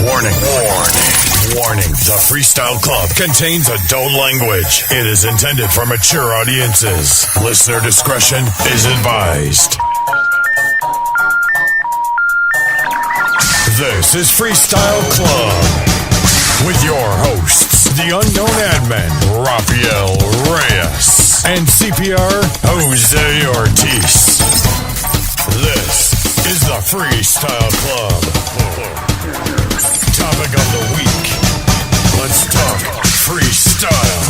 Warning. Warning. The Freestyle Club contains adult language. It is intended for mature audiences. Listener discretion is advised. This is Freestyle Club with your hosts, DaUnknownAdmin, Rafael Reyes, and CPR Jose Ortiz. This is the Freestyle Club. Topic of the week. Let's talk freestyle.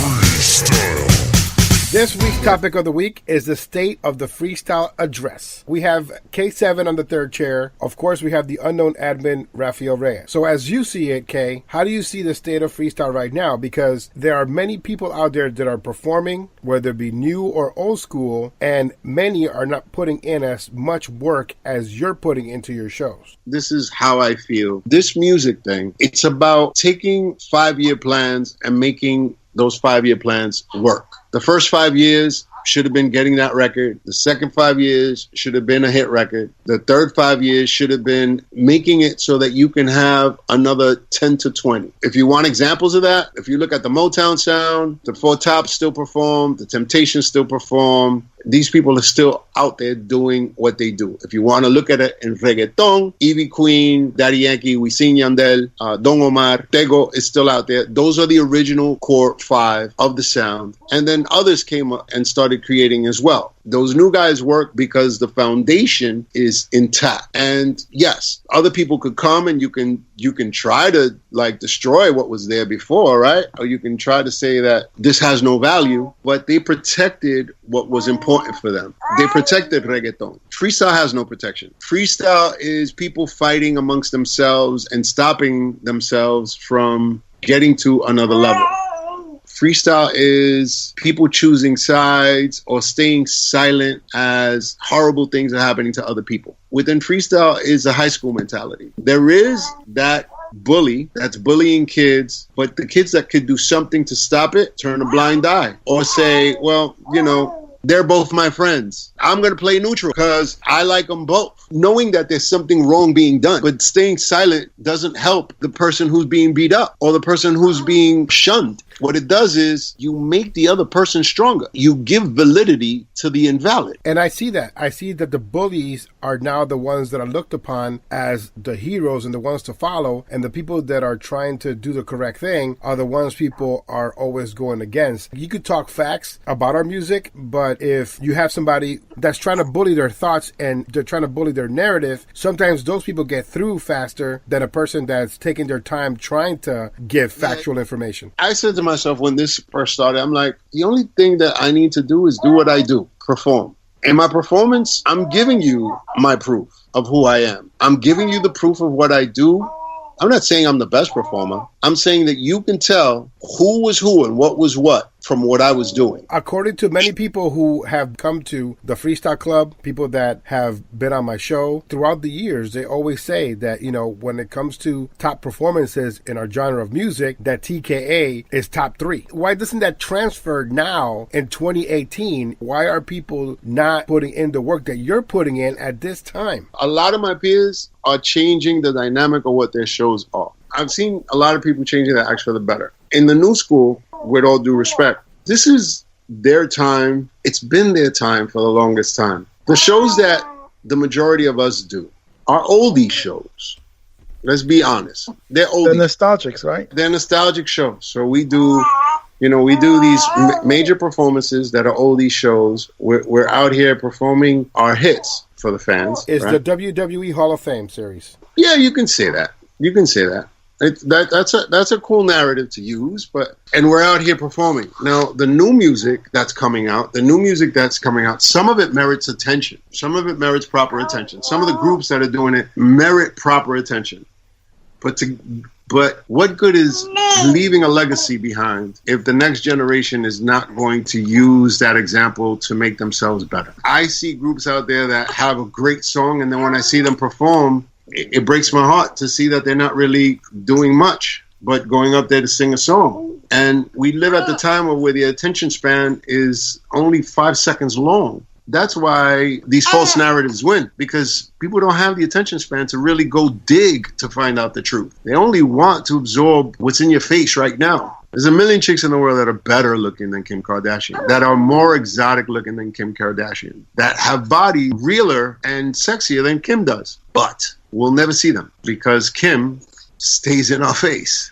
This week's topic of the week is the state of the freestyle address. We have K7 on the third chair. Of course, we have the unknown admin, Rafael Reyes. So as you see it, K, how do you see the state of freestyle right now? Because there are many people out there that are performing, whether it be new or old school, and many are not putting in as much work as you're putting into your shows. This is how I feel. This music thing, it's about taking 5-year plans and making those 5-year plans work. The first 5 years should have been getting that record. The second 5 years should have been a hit record. The third 5 years should have been making it so that you can have another 10 to 20. If you want examples of that, if you look at the Motown sound, the Four Tops still perform, the Temptations still perform. These people are still out there doing what they do. If you want to look at it in reggaeton, Ivy Queen, Daddy Yankee, Wisin Yandel, Don Omar, Tego is still out there. Those are the original core 5 of the sound. And then others came up and started creating as well. Those new guys work because the foundation is intact. And yes, other people could come and you can try to like destroy what was there before, right? Or you can try to say that this has no value, but they protected what was important for them. They protected reggaeton. Freestyle has no protection. Freestyle is people fighting amongst themselves and stopping themselves from getting to another level. Freestyle is people choosing sides or staying silent as horrible things are happening to other people. Within freestyle is a high school mentality. There is that bully that's bullying kids, but the kids that could do something to stop it turn a blind eye or say, well, you know, they're both my friends. I'm going to play neutral because I like them both. Knowing that there's something wrong being done, but staying silent doesn't help the person who's being beat up or the person who's being shunned. What it does is you make the other person stronger. You give validity to the invalid. And I see that. I see that the bullies are now the ones that are looked upon as the heroes and the ones to follow. And the people that are trying to do the correct thing are the ones people are always going against. You could talk facts about our music, but if you have somebody that's trying to bully their thoughts and they're trying to bully their narrative, sometimes those people get through faster than a person that's taking their time trying to give factual information. I said to myself when this first started, I'm like, the only thing that I need to do is do what I do, perform. In my performance, I'm giving you my proof of who I am. I'm giving you the proof of what I do. I'm not saying I'm the best performer. I'm saying that you can tell who was who and what was what from what I was doing. According to many people who have come to the Freestyle Club, people that have been on my show throughout the years, they always say that, you know, when it comes to top performances in our genre of music, that TKA is top 3. Why doesn't that transfer now in 2018? Why are people not putting in the work that you're putting in at this time? A lot of my peers are changing the dynamic of what their shows are. I've seen a lot of people changing that act for the better. In the new school, with all due respect, this is their time. It's been their time for the longest time. The shows that the majority of us do are oldie shows. Let's be honest. They're oldie. They're nostalgics, right? They're nostalgic shows. So we do these major performances that are oldie shows. We're out here performing our hits for the fans. It's right? the WWE Hall of Fame series. Yeah, you can say that. You can say that. That's a cool narrative to use, and we're out here performing. Now, the new music that's coming out, some of it merits attention. Some of it merits proper attention. Some of the groups that are doing it merit proper attention. But what good is leaving a legacy behind if the next generation is not going to use that example to make themselves better? I see groups out there that have a great song, and then when I see them perform, it breaks my heart to see that they're not really doing much but going up there to sing a song. And we live at the time where the attention span is only 5 seconds long. That's why these false narratives win, because people don't have the attention span to really go dig to find out the truth. They only want to absorb what's in your face right now. There's a million chicks in the world that are better looking than Kim Kardashian, that are more exotic looking than Kim Kardashian, that have body realer and sexier than Kim does. But we'll never see them because Kim stays in our face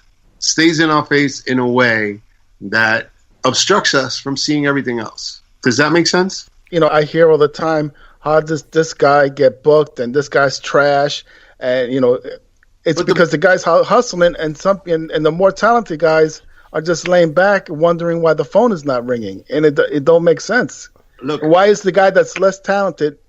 in a way that obstructs us from seeing everything else. Does that make sense? You know, I hear all the time, how does this guy get booked and this guy's trash? And, you know, it's because the guy's hustling and the more talented guys are just laying back wondering why the phone is not ringing. And it don't make sense. Look, why is the guy that's less talented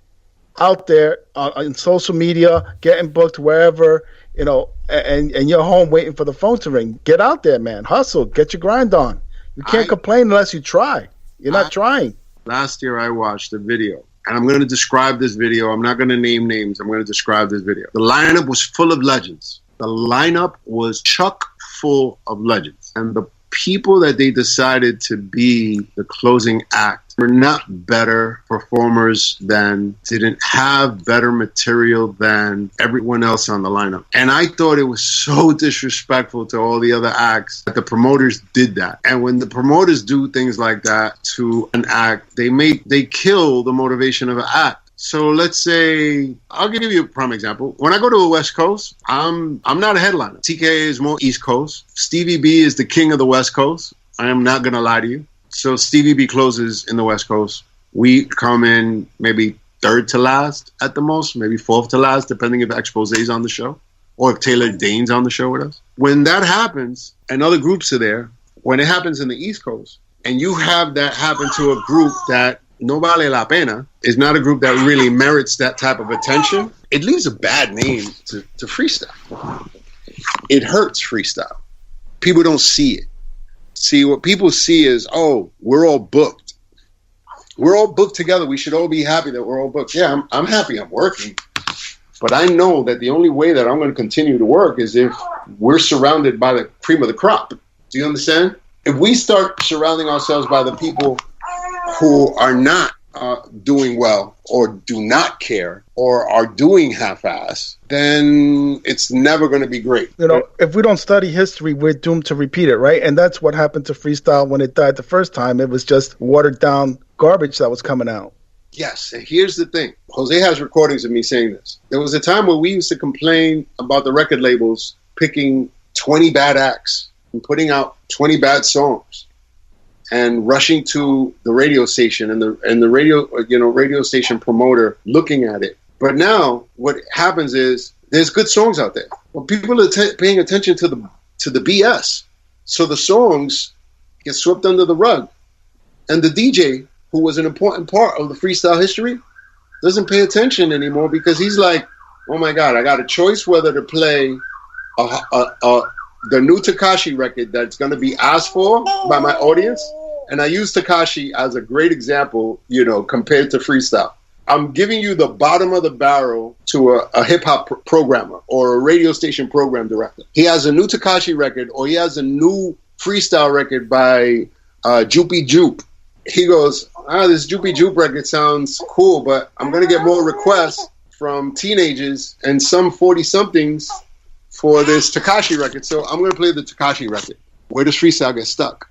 out there on social media getting booked wherever, you know, and you're home waiting for the phone to ring? Get out there, man. Hustle. Get your grind on. You can't complain unless you try. You're not trying. Last year I watched a video, and I'm going to describe this video. I'm not going to name names. I'm going to describe this video. The lineup was full of legends. The lineup was chock full of legends. And the people that they decided to be the closing act were not better performers than, didn't have better material than everyone else on the lineup. And I thought it was so disrespectful to all the other acts that the promoters did that. And when the promoters do things like that to an act, they kill the motivation of an act. So let's say, I'll give you a prime example. When I go to the West Coast, I'm not a headliner. TK is more East Coast. Stevie B is the king of the West Coast. I am not going to lie to you. So Stevie B closes in the West Coast. We come in maybe third to last at the most, maybe fourth to last, depending if Exposé's on the show or if Taylor Dane's on the show with us. When that happens and other groups are there, when it happens in the East Coast, and you have that happen to a group that no vale la pena, is not a group that really merits that type of attention, it leaves a bad name to freestyle. It hurts freestyle. People don't see it. See, what people see is, oh, we're all booked. We're all booked together. We should all be happy that we're all booked. Yeah, I'm happy I'm working. But I know that the only way that I'm going to continue to work is if we're surrounded by the cream of the crop. Do you understand? If we start surrounding ourselves by the people who are not doing well or do not care or are doing half-ass, then it's never going to be great. You know, if we don't study history, we're doomed to repeat it, right? And that's what happened to freestyle when it died the first time. It was just watered-down garbage that was coming out. Yes, and here's the thing. Jose has recordings of me saying this. There was a time where we used to complain about the record labels picking 20 bad acts and putting out 20 bad songs and rushing to the radio station and the radio station promoter looking at it. But now what happens is there's good songs out there. Well, people are paying attention to the BS. So the songs get swept under the rug. And the DJ, who was an important part of the freestyle history, doesn't pay attention anymore because he's like, oh my God, I got a choice whether to play the new Tekashi record that's going to be asked for by my audience. And I use Tekashi as a great example, compared to freestyle. I'm giving you the bottom of the barrel to a hip-hop programmer or a radio station program director. He has a new Tekashi record or he has a new freestyle record by Joopy Joop. He goes, this Joopy Joop record sounds cool, but I'm going to get more requests from teenagers and some 40-somethings for this Tekashi record. So I'm going to play the Tekashi record. Where does freestyle get stuck?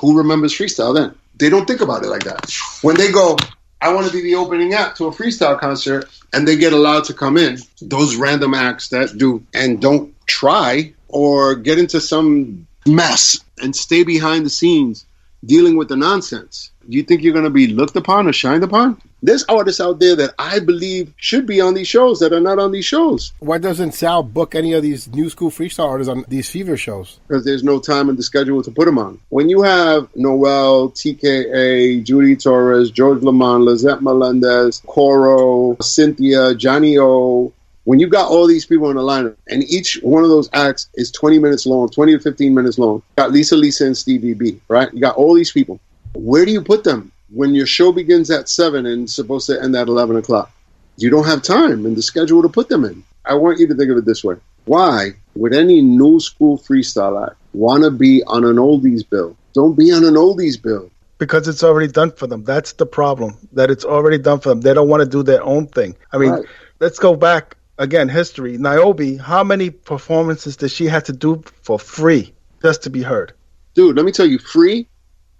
Who remembers freestyle then? They don't think about it like that. When they go, I want to be the opening act to a freestyle concert, and they get allowed to come in, those random acts that do and don't try or get into some mess and stay behind the scenes dealing with the nonsense. Do you think you're going to be looked upon or shined upon? There's artists out there that I believe should be on these shows that are not on these shows. Why doesn't Sal book any of these new school freestyle artists on these fever shows? Because there's no time in the schedule to put them on. When you have Noel, TKA, Judy Torres, George Lamond, Lizette Melendez, Coro, Cynthia, Johnny O, when you got all these people in the lineup, and each one of those acts is 20 minutes long, 20 to 15 minutes long. You got Lisa and Stevie B, right? You got all these people. Where do you put them when your show begins at 7 and it's supposed to end at 11 o'clock? You don't have time in the schedule to put them in. I want you to think of it this way. Why would any new school freestyle act want to be on an oldies bill? Don't be on an oldies bill. because it's already done for them. That's the problem, that it's already done for them. They don't want to do their own thing. I mean, Right. Let's go back again, history. Niobe, how many performances did she have to do for free just to be heard? Dude, let me tell you, free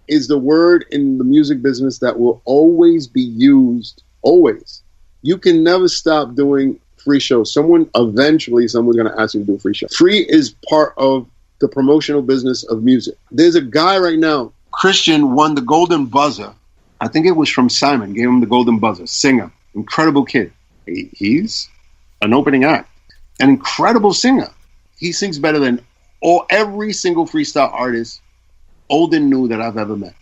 is the word in the music business that will always be used. Always. You can never stop doing free shows. Someone's going to ask you to do a free show. Free is part of the promotional business of music. There's a guy right now, Christian, won the Golden Buzzer. I think it was from Simon, gave him the Golden Buzzer. Singer, incredible kid. He's an opening act, an incredible singer. He sings better than every single freestyle artist, old and new, that I've ever met.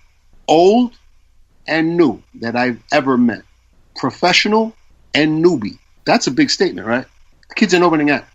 Old and new that I've ever met. Professional and newbie. That's a big statement, right? The kid's an opening act.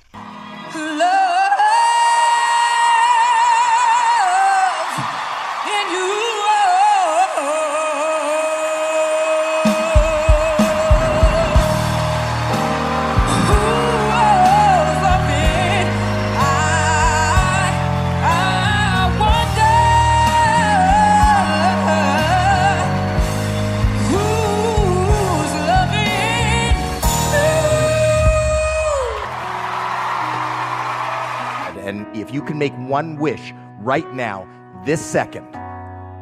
And if you can make one wish right now, this second,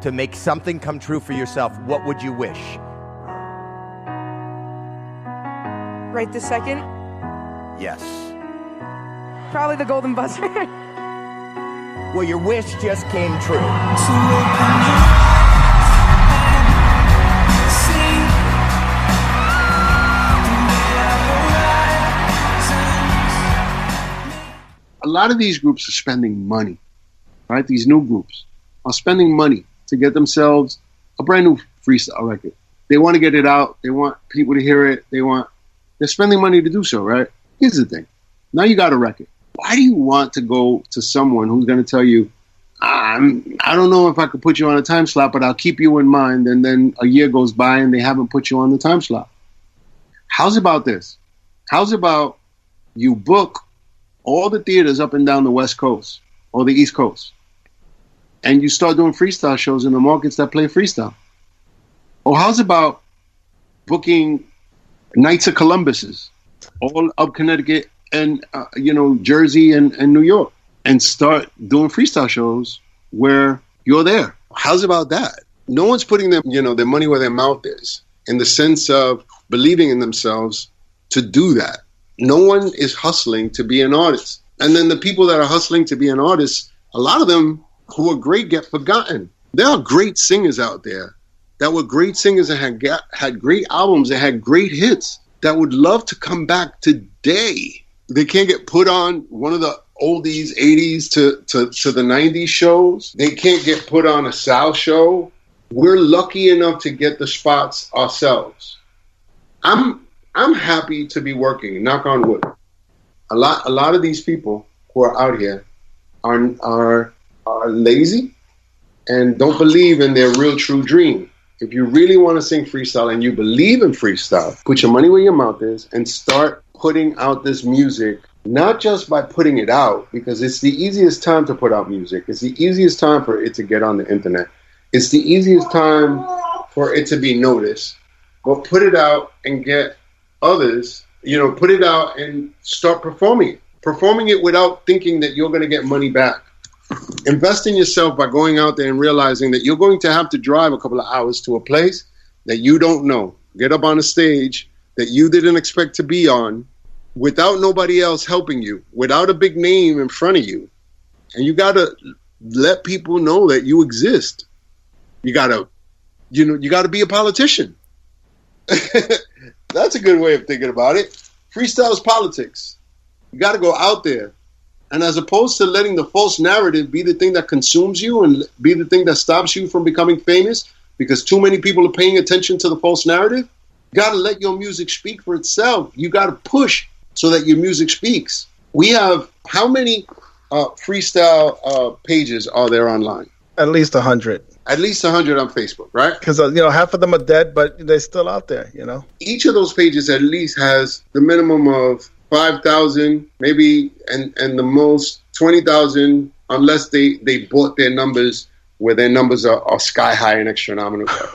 to make something come true for yourself, what would you wish? Right this second? Yes. Probably the golden buzzer. Well, your wish just came true. A lot of these groups are spending money, right? These new groups are spending money to get themselves a brand new freestyle record. They want to get it out. They want people to hear it. They're spending money to do so, right? Here's the thing. Now you got a record. Why do you want to go to someone who's going to tell you, I don't know if I could put you on a time slot, but I'll keep you in mind, and then a year goes by and they haven't put you on the time slot? How's about this? How's about you book all the theaters up and down the West Coast or the East Coast, and you start doing freestyle shows in the markets that play freestyle? Or how's about booking Knights of Columbuses all up Connecticut and Jersey and New York, and start doing freestyle shows where you're there? How's about that? No one's putting their money where their mouth is, in the sense of believing in themselves to do that. No one is hustling to be an artist. And then the people that are hustling to be an artist, a lot of them who are great get forgotten. There are great singers out there that were great singers and had great albums and had great hits that would love to come back today. They can't get put on one of the oldies, 80s to the 90s shows. They can't get put on a South show. We're lucky enough to get the spots ourselves. I'm happy to be working, knock on wood. A lot of these people who are out here are lazy and don't believe in their real true dream. If you really want to sing freestyle and you believe in freestyle, put your money where your mouth is and start putting out this music, not just by putting it out, because it's the easiest time to put out music. It's the easiest time for it to get on the internet. It's the easiest time for it to be noticed. But put it out and get others, put it out and start performing it without thinking that you're going to get money back. Invest in yourself by going out there and realizing that you're going to have to drive a couple of hours to a place that you don't know, get up on a stage that you didn't expect to be on, without nobody else helping you, without a big name in front of you. And you got to let people know that you exist. You got to be a politician. That's a good way of thinking about it. Freestyle is politics. You got to go out there. And as opposed to letting the false narrative be the thing that consumes you and be the thing that stops you from becoming famous, because too many people are paying attention to the false narrative, you got to let your music speak for itself. You got to push so that your music speaks. We have, how many freestyle pages are there online? At least 100. At least 100 on Facebook, right? Because, half of them are dead, but they're still out there, Each of those pages at least has the minimum of 5,000, maybe, and the most 20,000, unless they bought their numbers where their numbers are sky high and astronomical.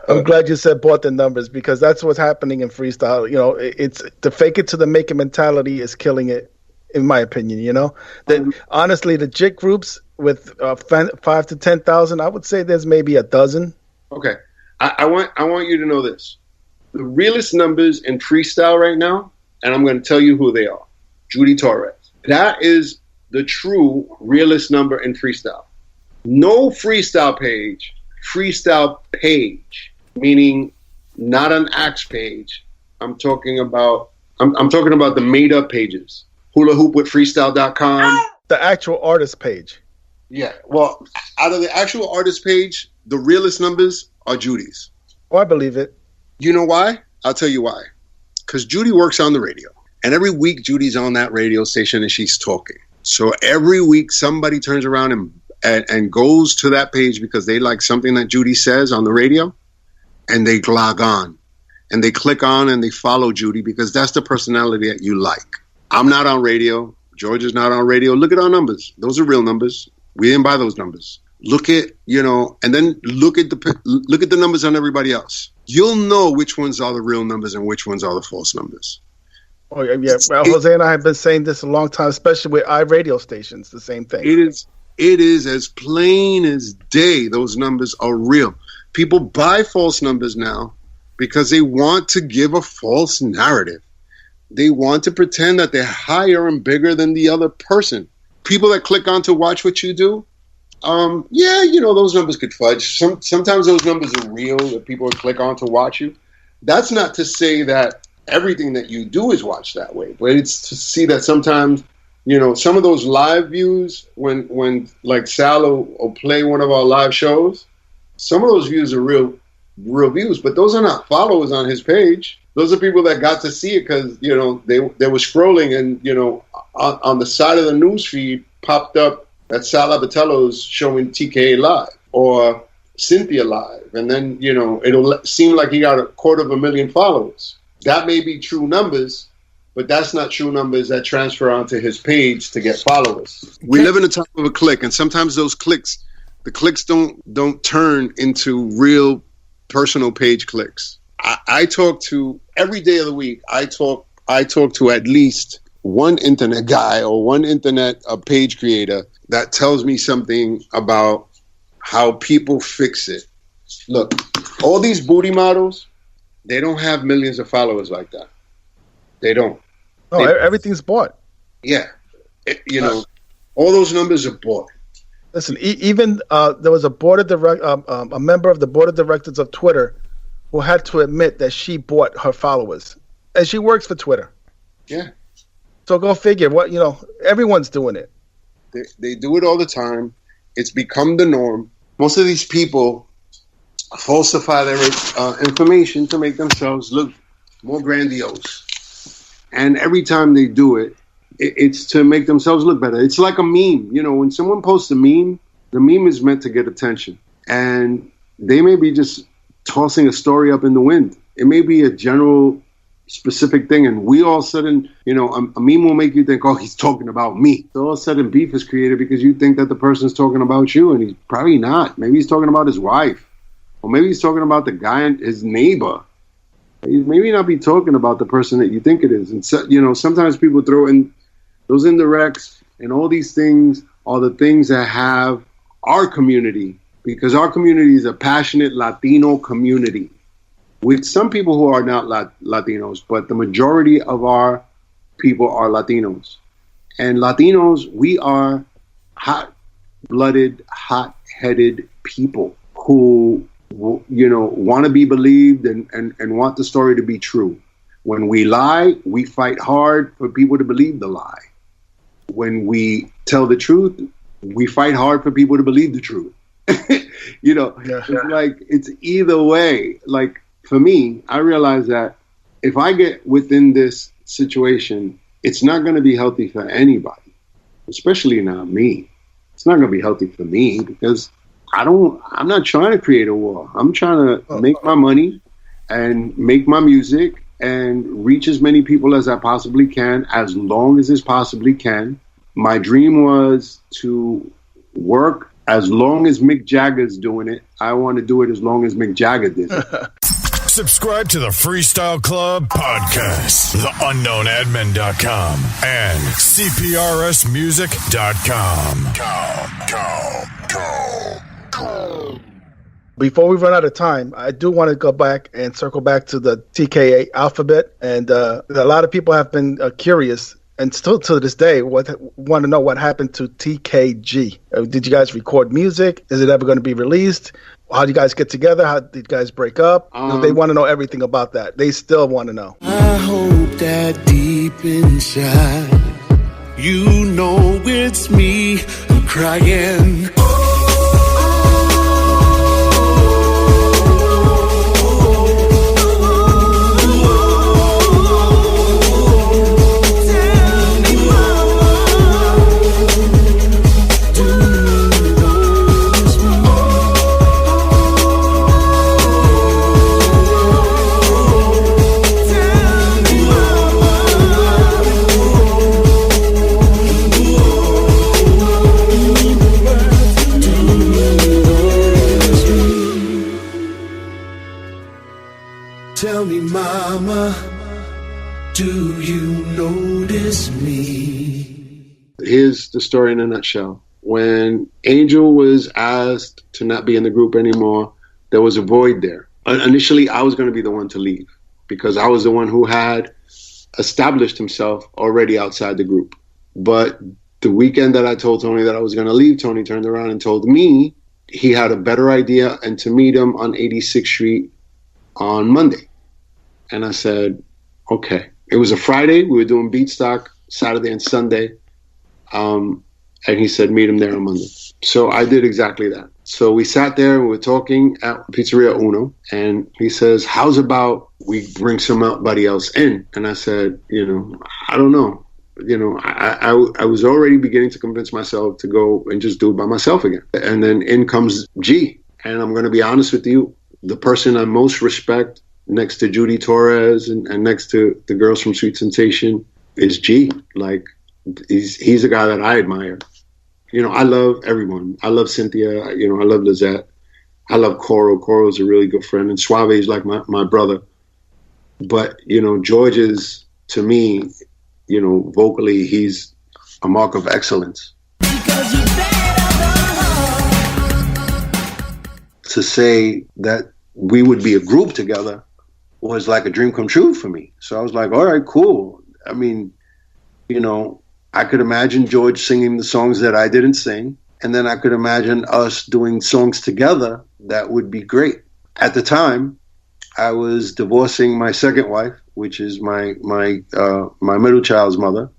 I'm glad you said bought the numbers, because that's what's happening in freestyle. You know, it's the fake it to the make it mentality is killing it, in my opinion. You know, that honestly, the jig groups with 5 to 10,000, I would say there's maybe a dozen. Okay, I want you to know this: the realest numbers in freestyle right now, and I'm going to tell you who they are. Judy Torres. That is the true realest number in freestyle. No freestyle page, meaning not an axe page. I'm talking about the made up pages. Hula Hoop with Freestyle.com. The actual artist page. Yeah. Well, out of the actual artist page, the realest numbers are Judy's. Oh, I believe it. You know why? I'll tell you why. Because Judy works on the radio. And every week Judy's on that radio station and she's talking. So every week somebody turns around and goes to that page because they like something that Judy says on the radio, and they log on and they click on and they follow Judy because that's the personality that you like. I'm not on radio. George is not on radio. Look at our numbers. Those are real numbers. We didn't buy those numbers. Look at, and then look at the numbers on everybody else. You'll know which ones are the real numbers and which ones are the false numbers. Oh, yeah. Well, Jose and I have been saying this a long time, especially with iRadio stations, the same thing. It is as plain as day. Those numbers are real. People buy false numbers now because they want to give a false narrative. They want to pretend that they're higher and bigger than the other person. People that click on to watch what you do, those numbers could fudge. Sometimes those numbers are real that people click on to watch you. That's not to say that everything that you do is watched that way, but it's to see that sometimes, some of those live views, when like Sal will play one of our live shows, some of those views are real views, but those are not followers on his page. Those are people that got to see it because, they were scrolling and, on the side of the news feed popped up that Sal Abatello's showing TKA live or Cynthia live. And then, it'll seem like he got 250,000 followers. That may be true numbers, but that's not true numbers that transfer onto his page to get followers. We live in a time of a click, and sometimes the clicks don't turn into real personal page clicks. I talk to, every day of the week, I talk to at least one internet guy or one internet page creator that tells me something about how people fix it. Look, all these booty models, they don't have millions of followers like that. They don't. Oh, everything's bought. Yeah. All those numbers are bought. Listen, even there was a member of the board of directors of Twitter who had to admit that she bought her followers. And she works for Twitter. Yeah. So go figure. Everyone's doing it. They do it all the time. It's become the norm. Most of these people falsify their information to make themselves look more grandiose. And every time they do it, it's to make themselves look better. It's like a meme. When someone posts a meme, the meme is meant to get attention. And they may be just tossing a story up in the wind. It may be a general specific thing, and we all of a sudden, a meme will make you think, oh, he's talking about me. So all of a sudden beef is created because you think that the person's talking about you, and he's probably not. Maybe he's talking about his wife. Or maybe he's talking about the guy and his neighbor. He maybe not be talking about the person that you think it is. And so, sometimes people throw in those indirects, and all these things are the things that have our community, because our community is a passionate Latino community with some people who are not Latinos, but the majority of our people are Latinos. And Latinos, we are hot-blooded, hot-headed people who want to be believed and want the story to be true. When we lie, we fight hard for people to believe the lie. When we tell the truth, we fight hard for people to believe the truth. It's like, it's either way. Like, for me, I realize that if I get within this situation, it's not going to be healthy for anybody, especially not me. It's not going to be healthy for me because I'm not trying to create a war. I'm trying to make my money and make my music and reach as many people as I possibly can, as long as it possibly can. My dream was to work as long as Mick Jagger's doing it, I want to do it as long as Mick Jagger did it. Subscribe to the Freestyle Club podcast, DaUnknownAdmin.com, and CPRSmusic.com. Before we run out of time, I do want to go back and circle back to the TKA alphabet. And a lot of people have been curious, and still to this day, want to know what happened to TKG. Did you guys record music? Is it ever going to be released? How did you guys get together? How did you guys break up? They want to know everything about that. They still want to know. I hope that deep inside, you know it's me crying. Tell me, mama, do you notice me? Here's the story in a nutshell. When Angel was asked to not be in the group anymore, there was a void there. Initially, I was going to be the one to leave because I was the one who had established himself already outside the group. But the weekend that I told Tony that I was going to leave, Tony turned around and told me he had a better idea and to meet him on 86th Street on Monday. And I said, okay. It was a Friday. We were doing Beatstock Saturday and Sunday. And he said, meet him there on Monday. So I did exactly that. So we sat there and we were talking at Pizzeria Uno. And he says, how's about we bring somebody else in? And I said, I don't know. I was already beginning to convince myself to go and just do it by myself again. And then in comes G. And I'm going to be honest with you, the person I most respect next to Judy Torres and next to the girls from Sweet Sensation is G. Like, he's a guy that I admire. I love everyone. I love Cynthia. I love Lizette. I love Coro. Coro's a really good friend. And Suave is like my brother. But, George is, to me, vocally, he's a mark of excellence. To say that we would be a group together was like a dream come true for me. So I was like, all right, cool. I mean, I could imagine George singing the songs that I didn't sing. And then I could imagine us doing songs together. That would be great. At the time, I was divorcing my second wife, which is my middle child's mother.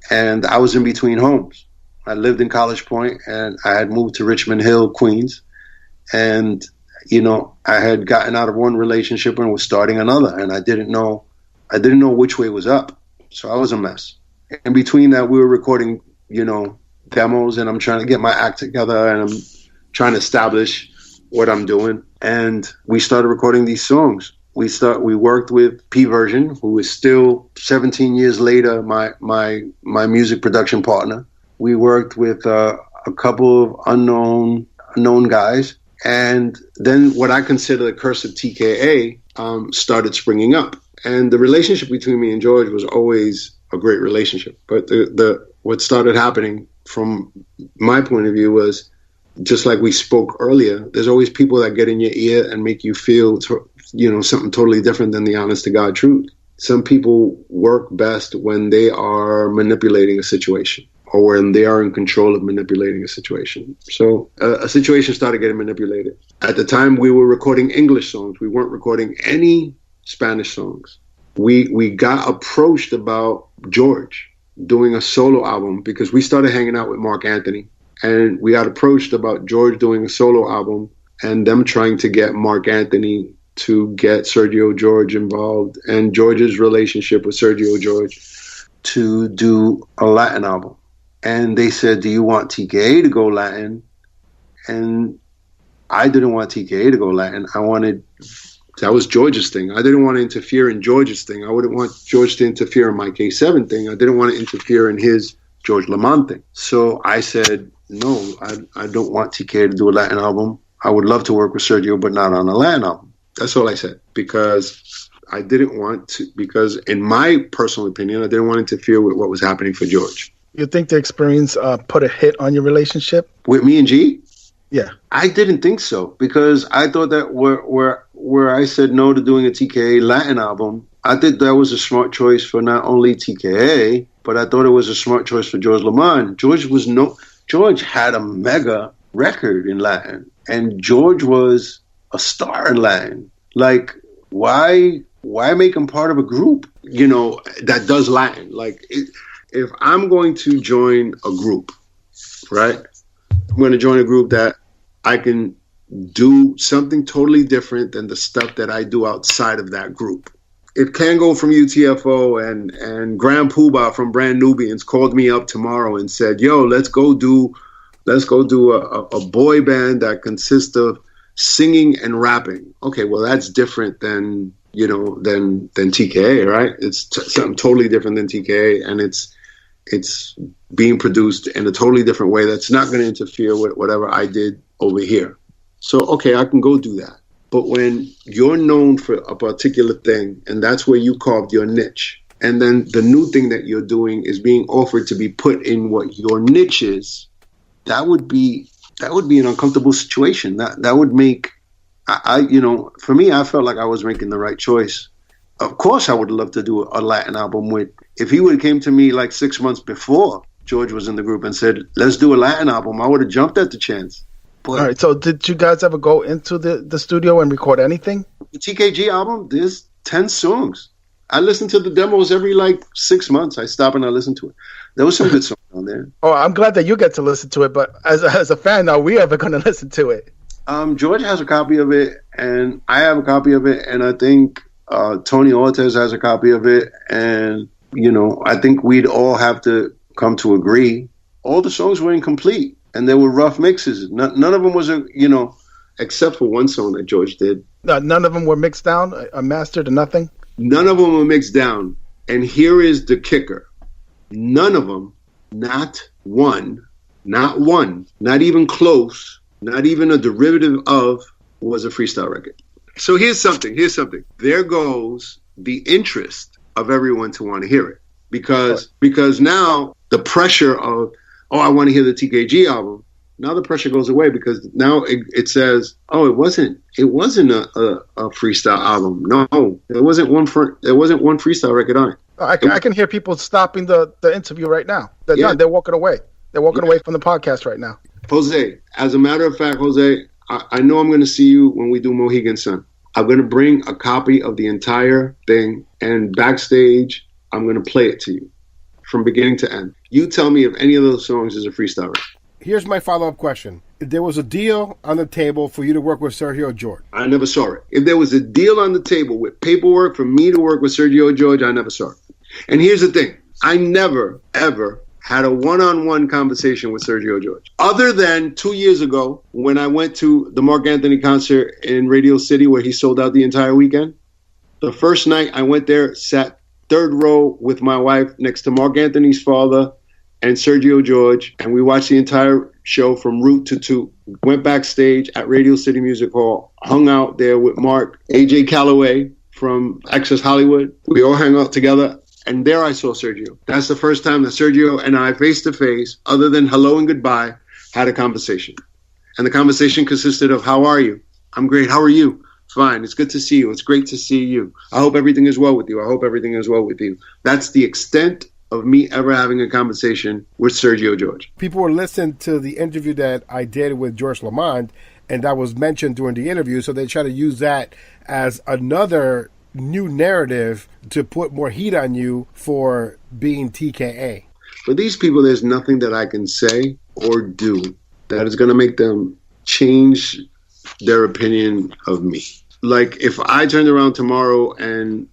And I was in between homes. I lived in College Point and I had moved to Richmond Hill, Queens. And I had gotten out of one relationship and was starting another, and I didn't know which way was up. So I was a mess. In between that, we were recording, demos, and I'm trying to get my act together, and I'm trying to establish what I'm doing. And we started recording these songs. We worked with P Version, who is still 17 years later my music production partner. We worked with a couple of unknown guys. And then what I consider the curse of TKA started springing up. And the relationship between me and George was always a great relationship. But what started happening from my point of view was, just like we spoke earlier, there's always people that get in your ear and make you feel, something totally different than the honest to God truth. Some people work best when they are manipulating a situation, or when they are in control of manipulating a situation. So a situation started getting manipulated. At the time, we were recording English songs. We weren't recording any Spanish songs. We got approached about George doing a solo album because we started hanging out with Mark Anthony. And we got approached about George doing a solo album and them trying to get Mark Anthony to get Sergio George involved and George's relationship with Sergio George to do a Latin album. And they said, do you want TKA to go Latin? And I didn't want TKA to go Latin. That was George's thing. I didn't want to interfere in George's thing. I wouldn't want George to interfere in my K7 thing. I didn't want to interfere in his George Lamond thing. So I said, no, I don't want TK to do a Latin album. I would love to work with Sergio, but not on a Latin album. That's all I said, because I didn't want to, because in my personal opinion, I didn't want to interfere with what was happening for George. You think the experience put a hit on your relationship? With me and G? Yeah. I didn't think so, because I thought that where I said no to doing a TKA Latin album, I think that was a smart choice for not only TKA, but I thought it was a smart choice for George Lamond. George had a mega record in Latin, and George was a star in Latin. Like, why make him part of a group, that does Latin? Like, if I'm going to join a group, right, I'm going to join a group that I can do something totally different than the stuff that I do outside of that group. If Kango from UTFO and Grand Poobah from Brand Nubians called me up tomorrow and said, yo, let's go do a boy band that consists of singing and rapping. Okay, well, that's different than TKA, right? It's something totally different than TKA, and it's being produced in a totally different way that's not going to interfere with whatever I did over here. So, okay, I can go do that. But when you're known for a particular thing, and that's where you carved your niche, and then the new thing that you're doing is being offered to be put in what your niche is, that would be an uncomfortable situation. That would make, for me, I felt like I was making the right choice. Of course, I would love to do a Latin album with, if he would have came to me like 6 months before George was in the group and said, let's do a Latin album, I would have jumped at the chance. But all right, so did you guys ever go into the studio and record anything? The TKG album, there's 10 songs. I listen to the demos every 6 months. I stop and I listen to it. There was some good songs on there. Oh, I'm glad that you get to listen to it, but as a fan, are we ever going to listen to it? George has a copy of it, and I have a copy of it, and I think Tony Ortiz has a copy of it, and, I think we'd all have to come to agree. All the songs were incomplete, and there were rough mixes. None of them was, except for one song that George did. None of them were mixed down, mastered, or nothing? None of them were mixed down. And here is the kicker. None of them, not one, not even close, not even a derivative of, was a freestyle record. So here's something. There goes the interest of everyone to want to hear it. Because now the pressure of, I want to hear the TKG album. Now the pressure goes away, because now it says, it wasn't a freestyle album. No, there wasn't one freestyle record on it. I can hear people stopping the interview right now. They're done. They're walking away. They're walking away from the podcast right now. Jose, as a matter of fact, Jose, I know I'm going to see you when we do Mohegan Sun. I'm going to bring a copy of the entire thing, and backstage, I'm going to play it to you from beginning to end. You tell me if any of those songs is a freestyle record. Here's my follow-up question. If there was a deal on the table for you to work with Sergio George. I never saw it. If there was a deal on the table with paperwork for me to work with Sergio George, I never saw it. And here's the thing. I never, ever had a one-on-one conversation with Sergio George. Other than 2 years ago, when I went to the Mark Anthony concert in Radio City, where he sold out the entire weekend. The first night I went there, sat third row with my wife next to Mark Anthony's father and Sergio George, and we watched the entire show from root to toot. Went backstage at Radio City Music Hall, hung out there with Mark, AJ Calloway from Access Hollywood. We all hung out together, and there I saw Sergio. That's the first time that Sergio and I, face to face, other than hello and goodbye, had a conversation. And the conversation consisted of, how are you? I'm great. How are you? Fine. It's good to see you. It's great to see you. I hope everything is well with you. I hope everything is well with you. That's the extent of me ever having a conversation with Sergio George. People were listening to the interview that I did with George Lamond, and that was mentioned during the interview, so they try to use that as another new narrative to put more heat on you for being TKA. For these people, there's nothing that I can say or do that is going to make them change their opinion of me. Like, if I turned around tomorrow and,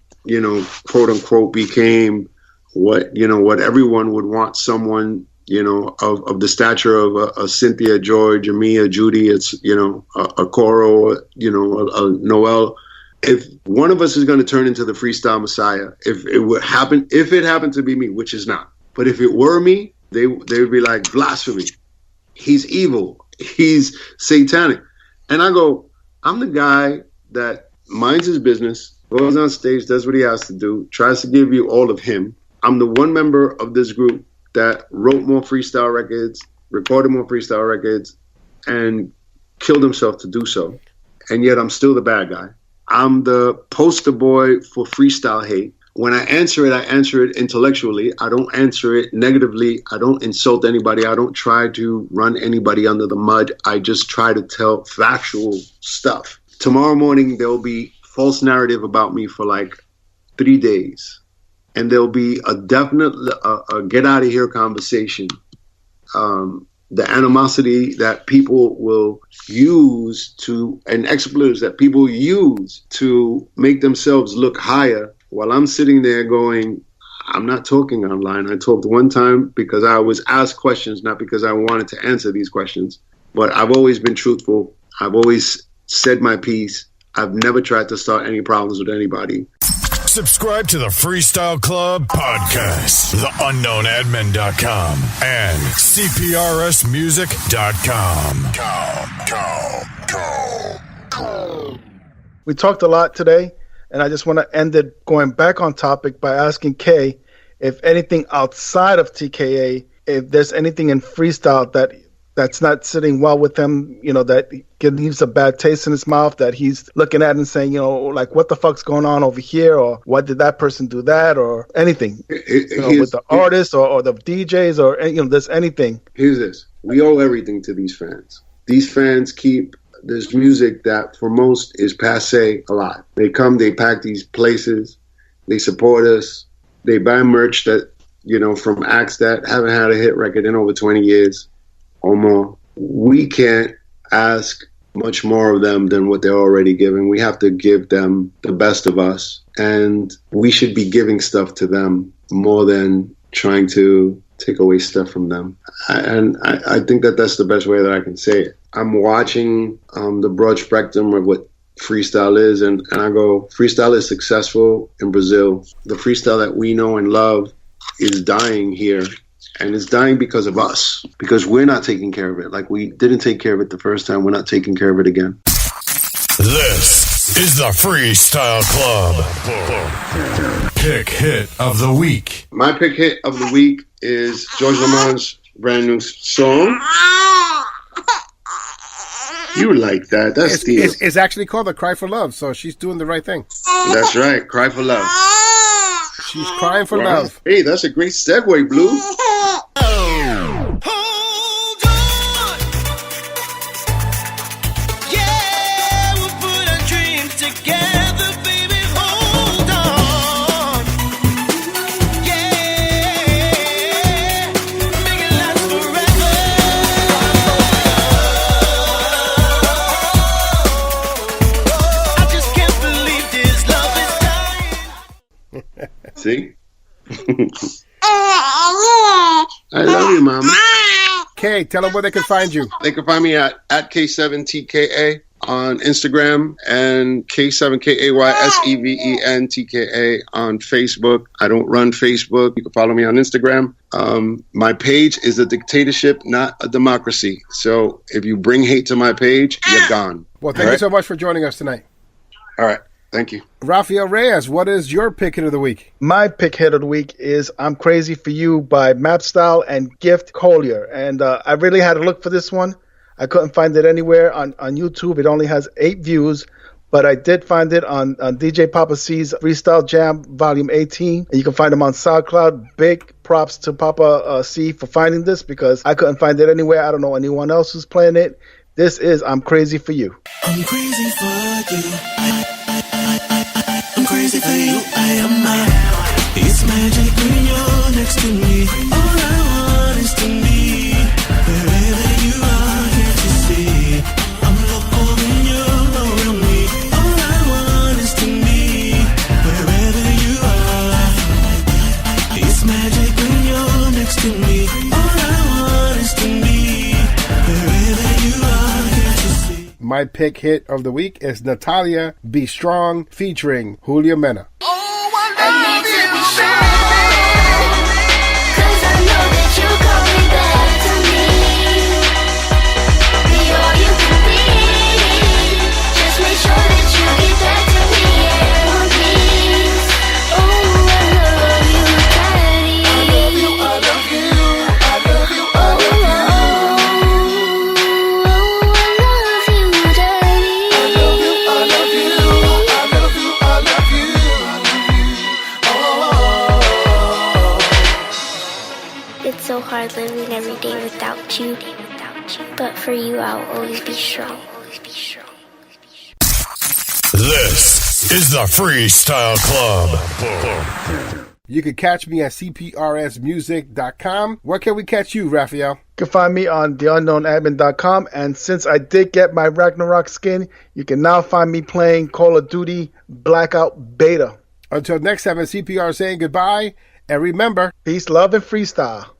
quote unquote, became what everyone would want someone, of the stature of a Cynthia, George, a Mia, Judy, it's, a Coro, a Noel. If one of us is going to turn into the freestyle messiah, if it happened to be me, which is not, but if it were me, they would be like, blasphemy. He's evil. He's satanic. And I go, I'm the guy that minds his business, goes on stage, does what he has to do, tries to give you all of him. I'm the one member of this group that wrote more freestyle records, recorded more freestyle records, and killed himself to do so. And yet I'm still the bad guy. I'm the poster boy for freestyle hate. When I answer it intellectually. I don't answer it negatively. I don't insult anybody. I don't try to run anybody under the mud. I just try to tell factual stuff. Tomorrow morning, there'll be false narrative about me for like 3 days. And there'll be a definite get out of here conversation. The animosity that people will use and expletives that people use to make themselves look higher, while I'm sitting there going, I'm not talking online. I talked one time because I was asked questions, not because I wanted to answer these questions. But I've always been truthful. I've always said my piece. I've never tried to start any problems with anybody. Subscribe to the Freestyle Club podcast, DaUnknownAdmin.com, and CPRSmusic.com. We talked a lot today, and I just want to end it going back on topic by asking Kay if anything outside of TKA, if there's anything in freestyle that's not sitting well with him, that leaves a bad taste in his mouth, that he's looking at and saying, like, what the fuck's going on over here? Or why did that person do that? Or anything with the artists or the DJs or, there's anything. Here's this. We owe everything to these fans. These fans keep this music that for most is passe alive. They come, they pack these places, they support us, they buy merch that, from acts that haven't had a hit record in over 20 years. Or more. We can't ask much more of them than what they're already giving. We have to give them the best of us, and we should be giving stuff to them more than trying to take away stuff from them. I think that that's the best way that I can say it. I'm watching the broad spectrum of what freestyle is, and I go, freestyle is successful in Brazil. The freestyle that we know and love is dying here. And it's dying because of us, because we're not taking care of it. Like we didn't take care of it the first time, we're not taking care of it again. This is the Freestyle Club. Pick hit of the week. My pick hit of the week is George Lamond's brand new song. You like that. That's it's actually called A Cry for Love, so she's doing the right thing. That's right. Cry for love. She's crying for love. Hey, that's a great segue, Blue. See? I love you, Mama. Kay, tell them where they can find you. They can find me at K7TKA on Instagram and K7KAYSEVENTKA on Facebook. I don't run Facebook. You can follow me on Instagram. My page is a dictatorship, not a democracy. So if you bring hate to my page, you're gone. Well, thank you so much for joining us tonight. All right. Thank you. Rafael Reyes, what is your pick hit of the week? My pick hit of the week is I'm Crazy For You by Mapstyle and Gift Collier. And I really had to look for this one. I couldn't find it anywhere on YouTube. It only has 8 views, but I did find it on DJ Papa C's Freestyle Jam Volume 18. And you can find them on SoundCloud. Big props to Papa C for finding this because I couldn't find it anywhere. I don't know anyone else who's playing it. This is I'm Crazy For You. I'm crazy for you. I'm crazy for you. I am mine. It's magic when you're next to me. All I want is to be wherever you are, here to see. I'm loco when you're around me. All I want is to be wherever you are. It's magic when you're next to me. All I want is to be wherever you are, here to see. My pick hit of the week is Natalia Be Strong featuring Julio Mena. Oh, I love you, 'cause I know that you come. so hard living every day without you. But for you, I'll always be strong. This is the Freestyle Club. You can catch me at cprsmusic.com. Where can we catch you, Raphael? You can find me on DaUnknownAdmin.com. And since I did get my Ragnarok skin, you can now find me playing Call of Duty Blackout Beta. Until next time, it's CPR saying goodbye. And remember, peace, love, and freestyle.